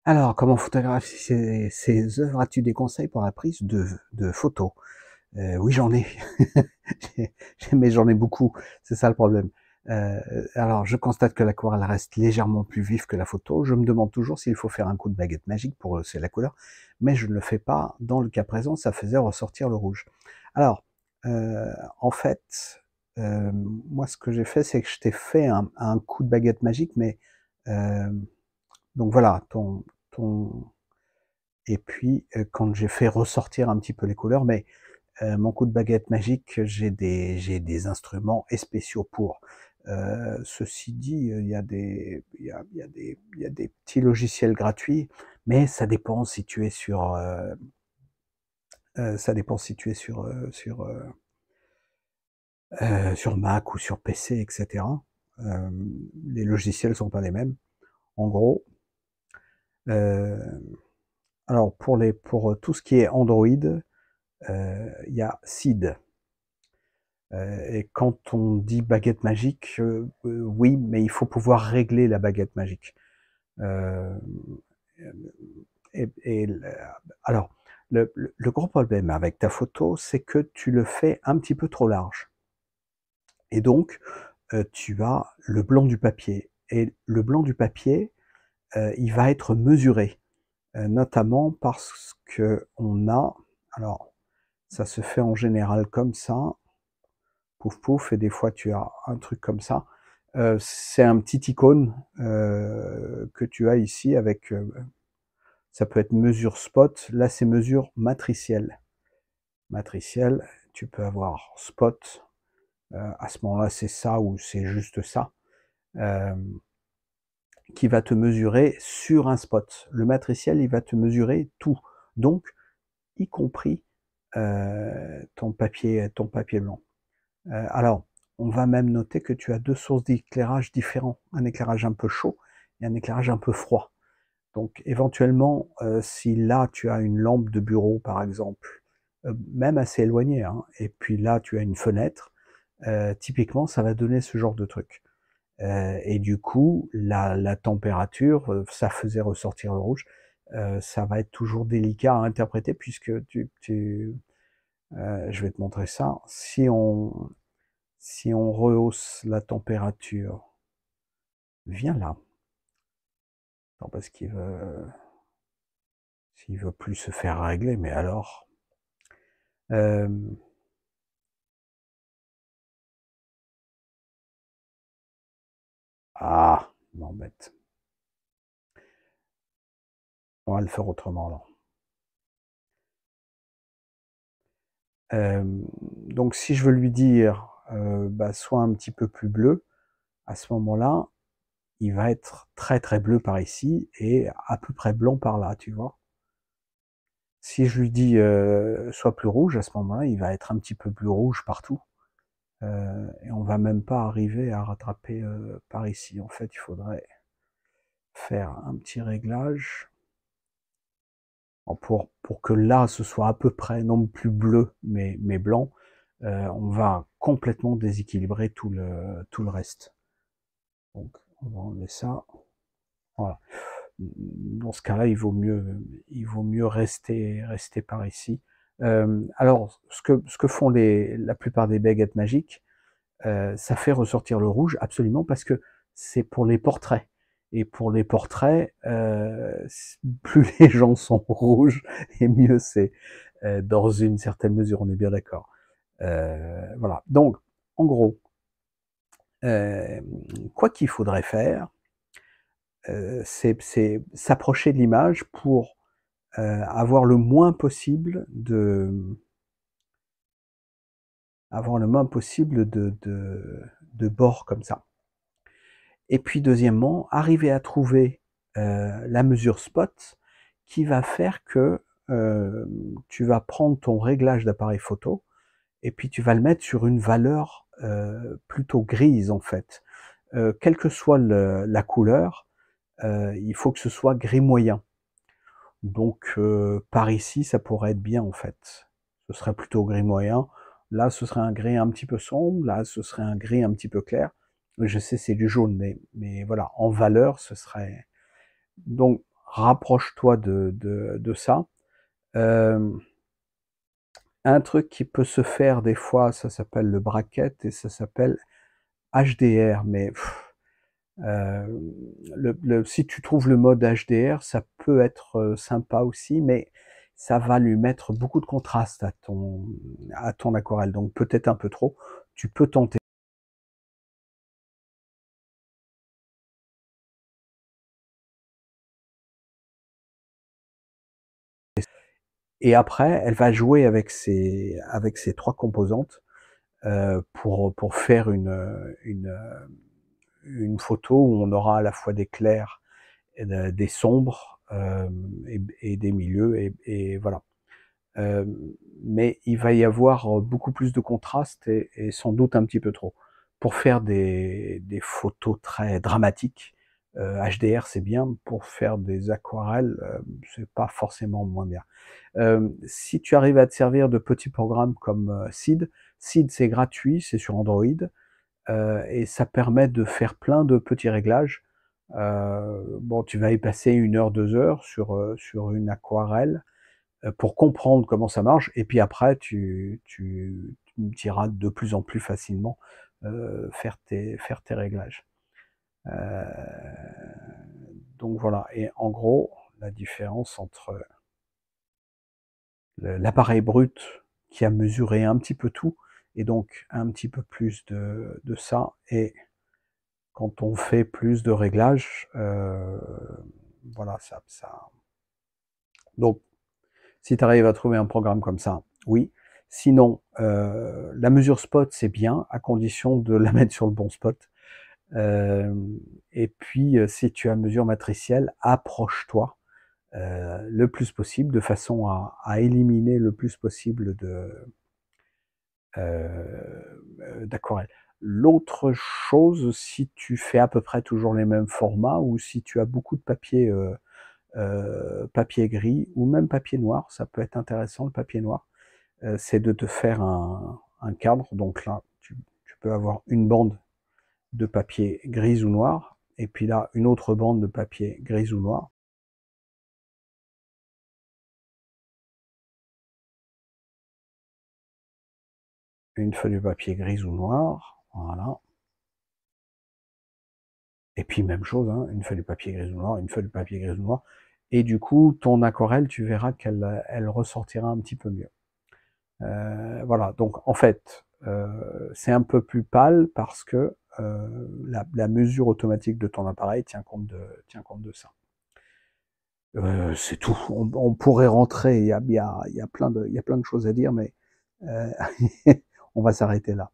Alors, comment photographier ses œuvres? As-tu des conseils pour la prise de photos? Oui, j'en ai. J'ai mais j'en ai beaucoup, c'est ça le problème. Alors je constate que l'aquarelle reste légèrement plus vive que la photo. Je me demande toujours s'il faut faire un coup de baguette magique pour rehausser la couleur, mais je ne le fais pas. Dans le cas présent, ça faisait ressortir le rouge. Alors, en fait, moi ce que j'ai fait, c'est que je t'ai fait un coup de baguette magique, mais, hem, donc voilà, ton et puis, quand j'ai fait ressortir un petit peu les couleurs, mais mon coup de baguette magique, j'ai des instruments et spéciaux pour. Ceci dit, il y a des petits logiciels gratuits, mais ça dépend si tu es sur Mac ou sur PC et cetera. Les logiciels sont pas les mêmes. En gros, heu, alors pour tout ce qui est Android, il y a Seed. Et quand on dit baguette magique, oui, mais il faut pouvoir régler la baguette magique. Hem, et alors, le gros problème avec ta photo, c'est que tu le fais un petit peu trop large et donc, tu as le blanc du papier et le blanc du papier, il va être mesuré, notamment parce qu'on a alors, ça se fait en général comme ça, pouf pouf, et des fois tu as un truc comme ça. C'est un petit icône que tu as ici avec, ça peut être mesure spot, là c'est mesure matricielle. Matricielle, tu peux avoir spot, à ce moment-là c'est ça ou c'est juste ça, hem, qui va te mesurer sur un spot. Le matriciel, il va te mesurer tout, donc y compris, ton papier blanc. Alors, on va même noter que tu as 2 sources d'éclairage différents, un éclairage un peu chaud et un éclairage un peu froid. Donc éventuellement, si là tu as une lampe de bureau par exemple, même assez éloignée, hein, et puis là tu as une fenêtre, typiquement ça va donner ce genre de truc. Et du coup, la température, ça faisait ressortir le rouge, ça va être toujours délicat à interpréter puisque je vais te montrer ça. Si on rehausse la température, viens là. Non, parce s'il veut plus se faire régler, mais alors. Euh, m'embête. On va le faire autrement alors. Euh, donc si je veux lui dire, bah, soit un petit peu plus bleu, à ce moment-là, il va être très très bleu par ici et à peu près blanc par là, tu vois. Si je lui dis soit plus rouge, à ce moment-là, il va être un petit peu plus rouge partout. Et on va même pas arriver à rattraper par ici. En fait, il faudrait faire un petit réglage pour que là, ce soit à peu près, non plus bleu, mais blanc. On va complètement déséquilibrer tout le reste. Donc, on va enlever ça. Voilà. Dans ce cas-là, il vaut mieux rester par ici. Alors, ce que font la plupart des baguettes magiques, ça fait ressortir le rouge absolument parce que c'est pour les portraits. Et pour les portraits, plus les gens sont rouges, et mieux c'est, dans une certaine mesure, on est bien d'accord. Voilà. Donc, en gros, euh, quoi qu'il faudrait faire, c'est s'approcher de l'image pour avoir le moins possible de bords comme ça. Et puis deuxièmement, arriver à trouver la mesure spot qui va faire que tu vas prendre ton réglage d'appareil photo et puis tu vas le mettre sur une valeur plutôt grise en fait. Quelle que soit la couleur, il faut que ce soit gris moyen. Donc par ici, ça pourrait être bien en fait. Ce serait plutôt gris moyen. Là, ce serait un gris un petit peu sombre. Là, ce serait un gris un petit peu clair. Je sais, c'est du jaune, mais voilà, en valeur, ce serait. Donc rapproche-toi de ça. Hem, un truc qui peut se faire des fois, ça s'appelle le bracket et ça s'appelle HDR, mais si tu trouves le mode HDR, ça peut être, sympa aussi, mais ça va lui mettre beaucoup de contraste à ton aquarelle, donc peut-être un peu trop. Tu peux tenter. Et après, elle va jouer avec ces 3 composantes, pour faire une photo où on aura à la fois des clairs et des sombres, et des milieux et voilà. Hem, mais il va y avoir, beaucoup plus de contraste et sans doute un petit peu trop. Pour faire des photos très dramatiques, HDR c'est bien, pour faire des aquarelles, c'est pas forcément moins bien. Si tu arrives à te servir de petits programmes comme, Seed, Seed c'est gratuit, c'est sur Android, et ça permet de faire plein de petits réglages. Bon, tu vas y passer 1 heure, 2 heures sur une aquarelle, pour comprendre comment ça marche et puis après tu iras de plus en plus facilement, faire tes réglages. Heu, donc voilà et en gros, la différence entre l'appareil brut qui a mesuré un petit peu tout et donc un petit peu plus de ça et quand on fait plus de réglages, voilà ça donc si tu arrives à trouver un programme comme ça, oui. Sinon, la mesure spot, c'est bien, à condition de la mettre sur le bon spot. Hem et puis, si tu as mesure matricielle, approche-toi, le plus possible, de façon à éliminer le plus possible d'aquarelles. L'autre chose, si tu fais à peu près toujours les mêmes formats ou si tu as beaucoup de papier, papier gris ou même papier noir, ça peut être intéressant le papier noir, c'est de te faire un cadre. Donc là, tu peux avoir une bande de papier grise ou noir, et puis là, une autre bande de papier grise ou noir. Une feuille de papier grise ou noire, voilà. Et puis même chose, hein, une feuille de papier grise ou noire, une feuille de papier grise ou noire. Et du coup, ton aquarelle, tu verras elle ressortira un petit peu mieux. Voilà, donc en fait, c'est un peu plus pâle parce que la mesure automatique de ton appareil tient compte de ça. C'est tout. On pourrait rentrer, il y a plein de choses à dire, mais euh, on va s'arrêter là.